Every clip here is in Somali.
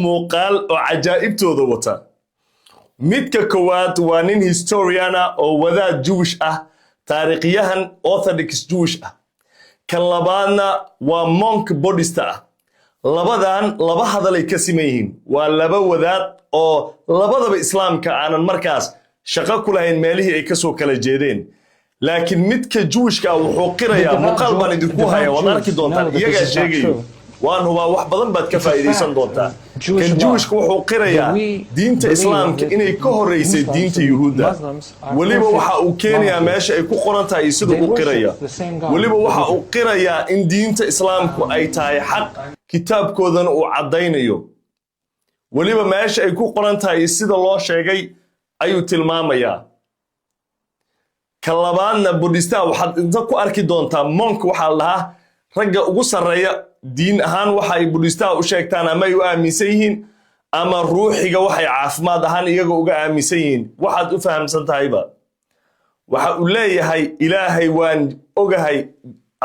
muuqaal oo cajaa'ibtooda wata. Midka koowaad waa nin historiana oo wadaad Jewish ah, taariikhyahan Orthodox Jewish ah. Kan labaadna waa monk Buddhist ah. Labadan laba hadalay ka simeeyeen. Waa laba wadaad oo labadaba islaamka aanan markaas shaqo ku lahayn meelihii ay ka soo kala jeedeen. Laakiin midka Jewishka wuxuu qirayaa muuqaal baan idinku haya wad arki doontaan iyaga sheegayo. waan huba wax badan baad ka faa'iideysan doontaa. Kan Jewishka wuxuu qirayaa diinta islaamka inay ka horeysay diinta Yuhuudda. Waliba waxa uu keenayaa meesha ay ku qoran tahay sida uu qiraya. Waliba waxa uu qirayaa in diinta islaamku ay tahay xaq, kitaabkoodana uu cadaynayo. Waliba meesha ay ku qoran tahay sida loo sheegay ayuu tilmaamayaa. Kalabaadna Buddhista waxaad inta ku arki doontaa monk waxa la ragga ugu sareeya diin ahaan waxa ay Buddhista u sheegtaan ama ay u aaminsan yihiin ama ruuxiga waxay caafimaad ahaan iyaga uga aaminsan yihiin waxaad u fahamsan tahayba. waxa uu leeyahay Ilaahay waan ogahay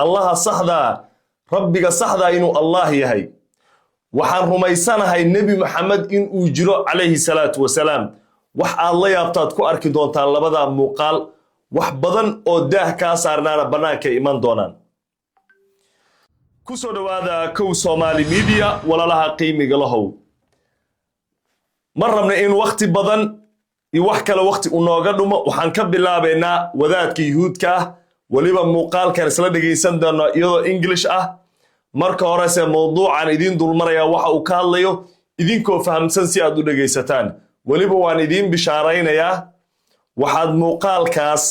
Allaha saxda Rabbiga saxda inuu Allah yahay. waxaan rumaysanahay Nabi Muhammad in uu jiro calayhi salaatu wasalaam. wax aad la yaabtaad ku arki doontaan labada muuqaal wax badan oo daah ka saarnaana banaanka iman doonaan. ku soo dhawaada Kow Somali Media walaalaha qiimiga lahow. marnabna in waqti badan iyo wax kale waqti u nooga dhumo waxaan ka bilaabeynaa wadaadka Yuhuudka waliba muuqaalkan isla dhageysan doona iyadoo English ah. marka hore se mowduucan idin dulmaraya waxa uu ka hadlayo idinkoo fahamsan si aad u dhageysataan. waliba waan idin bishaaraynayaa waxaad muuqaalkaas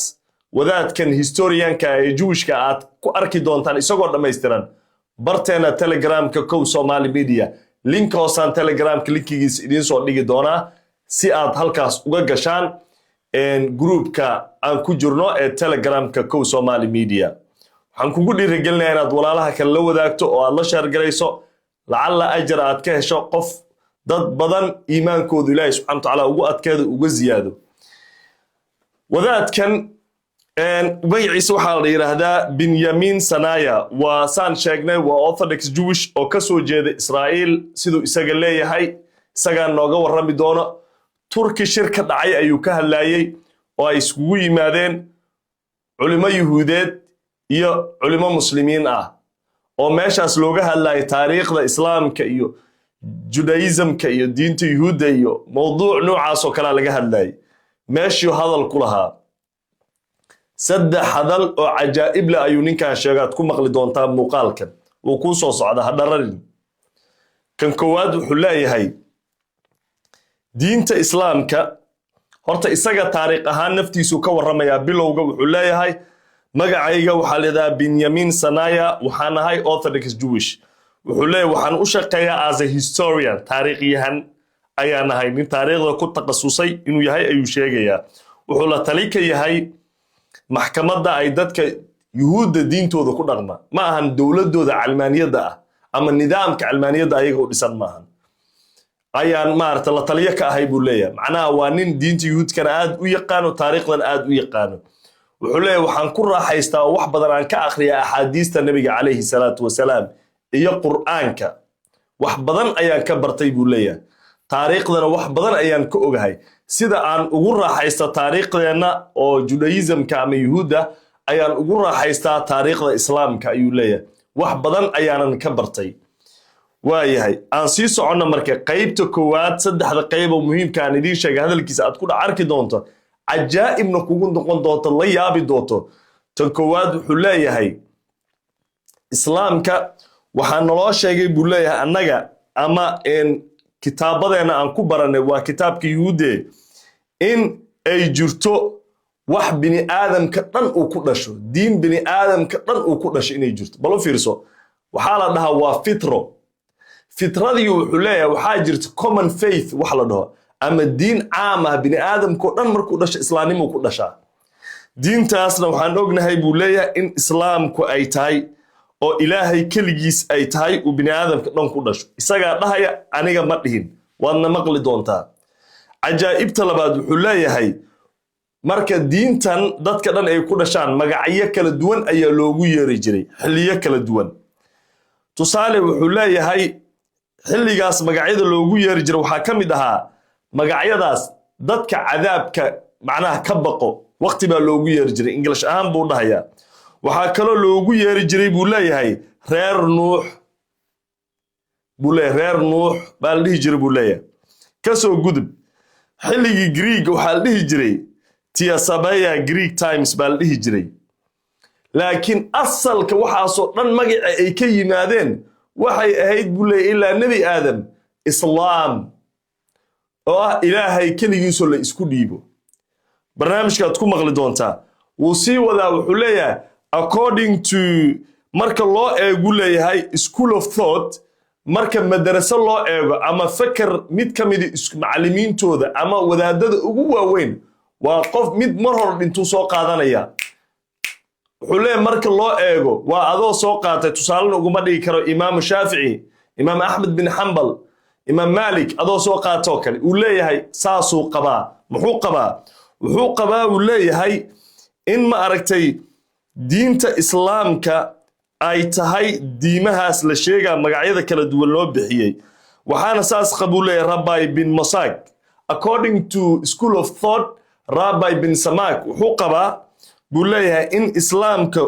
wadaadkan historianka ee Jewishka aad ku arki doontaan isagoo dhameystiran barteena Telegramka Kow Somali Media. link hoosan Telegramka linkigiisa idin soo dhigi doonaa si aad halkaas uga gashaan groupka aan ku jirno ee Telegramka Kow Somali Media. waxaan kugu dhiirigelinayaa inaad walaalaha kale la wadaagto oo aad la share garayso lacalla ajir aad ka hesho qof dad badan iimaankoodu Ilaahay subxaanahu wa ta'aala ugu adkeedo uga ziyaado. wadaadkan magaciisa waxaa la yiraahdaa Benjamin Sanaya waa saan sheegnay waa Orthodox Jewish oo ka soo jeeda Israa'iil sidoo isaga leeyahay isaga nooga warrami doono. Turki shirka dhacay ayuu ka hadlayay oo ay isugu yimaadeen culimo Yuhuudeed iyo culimo muslimiin ah oo meeshaas looga hadlayay taariikhda islaamka iyo Judaismka iyo diinta Yuhuudda iyo mowduuc noocaas oo kala laga hadlayay. meeshii hadal ku lahaa saddex hadal oo cajaa'ib leh ayuu ninkan sheegay ku maqli doontaa muuqaalkan oo ku soo socda hadhararin. kan koowaad wuxuu leeyahay diinta islaamka horta isaga taariikh ahaan naftiisu ka warramaya bilowga wuxuu leeyahay magacayga waxa leedahay Benjamin Sanaya waxaan ahay Orthodox Jewish. wuxuu leeyahay waxaan u shaqeeyaa as a historian taariikhyahan ayaan ahay nin taariikhda ku takhasusay inuu yahay ayuu sheegayaa. wuxuu la tali ka yahay maxkamadda ay dadka Yuhuudda diintooda ku dhaqma ma ahan dawladooda calmaaniyada ah ama nidaamka calmaaniyada ayaga u dhisan maahan ayaan maarta la taliye ka ahay buu leeyahay. macnaha waa nin diinta Yuhuudkana aad u yaqaano taariikhdan aad u yaqaano. wuxuu leeyahay waxaan ku raaxaystaa wax badan aan ka akhriyaa axaadiista nabiga calayhi salaatu wasalaam iyo quraanka wax badan ayaan ka bartay buu leeyahay. taariikhdana wax badan ayaan ka ogahay sida aan ugu raaxaysta taariikhdeena oo Judaismka ama Yuhuudda ayaan ugu raaxaystaa taariikhda islaamka ayuu leeyahay. wax badan ayaanan ka bartay. waayahay aan sii socono marka qaybta koowaad saddexda qayb oo muhiimka aan idin sheegay hadalkiisa aad ku arki doonto cajaa'ibna kugu noqon doonto la yaabi doonto. tan koowaad wuxuu leeyahay islaamka waxaa naloo sheegay buu leeyahay annaga ama kitaabadeena aan ku baranay waa kitaabka Yuhuudde in ay jirto wax bini aadamka dhan uu ku dhasho diin bini aadamka dhan uu ku dhasho inay jirto. bal u fiirso waxaa la dhahaa waa fitro. fitradii wuxuu leeyahay waxaa jirta common faith wax la dhaho ama diin caam ah bini aadamka dhan markuu dhasho islaamnimo ku dhashaa. diintaasna waxaan ognahay buu leeyahay in islaamku ay tahay oo Ilaahay kaligiis ay tahay uu bini aadamka dhan ku dhasho. isaga dhahaya aniga ma dhihin waadna maqli doontaa. cajaa'ibta labaad wuxuu leeyahay marka diintan dadka dhan ay ku dhashaan magacyo kala duwan ayaa loogu yeeri jiray xilliyo kala duwan. tusaale wuxuu leeyahay xilligaas magacyada loogu yeeri jiray waxaa ka mid ahaa magacyadaas dadka cadaabka macnaha ka baqo waqti baa loogu yeeri jiray English ahaan buu dhahayaa waxaa kaloo loogu yeeri jiray buu leeyahay reer nuux buu leeyahay reer nuux baa la dhihi jiray buu leeyahay kasoo gudub xilligii Greek waxaa la dhihi jiray Tiasabeya Greek Times baa la dhihi jiray laakiin asalka waxaasoo dhan magaca ay ka yimaadeen waxay ahayd buu leeyahay ilaa nebi aadam islaam oo ah ilaahay keligiisoo la isku dhiibo barnaamijkaad ku maqli doontaa wuu sii wadaa wuxuu leeyahay according to marka loo eegu leeyahay school of thought marka madrasa loo eego ama fakar mid ka mid macallimiintooda ama wadaadada ugu waaweyn waa qof mid mar hor dhintuu soo qaadanaya wuxuu leeyahay marka loo eego waa adoo soo qaatay tusaalena uguma dhigi karo imaam Shaafici imaam Ahmed bin Hanbal imaam Malik adoo soo qaatoo kale uu leeyahay saasuu qabaa muxuu qabaa wuxuu qabaa uu leeyahay in ma aragtay diinta islaamka ay tahay diimahaas la sheegaa magacyada kala duwan loo bixiyay waxaana saas qabuu leeyahay Rabbi bin Masak according to school of thought Rabbi bin Samak wuxuu qabaa buu leeyahay in islaamka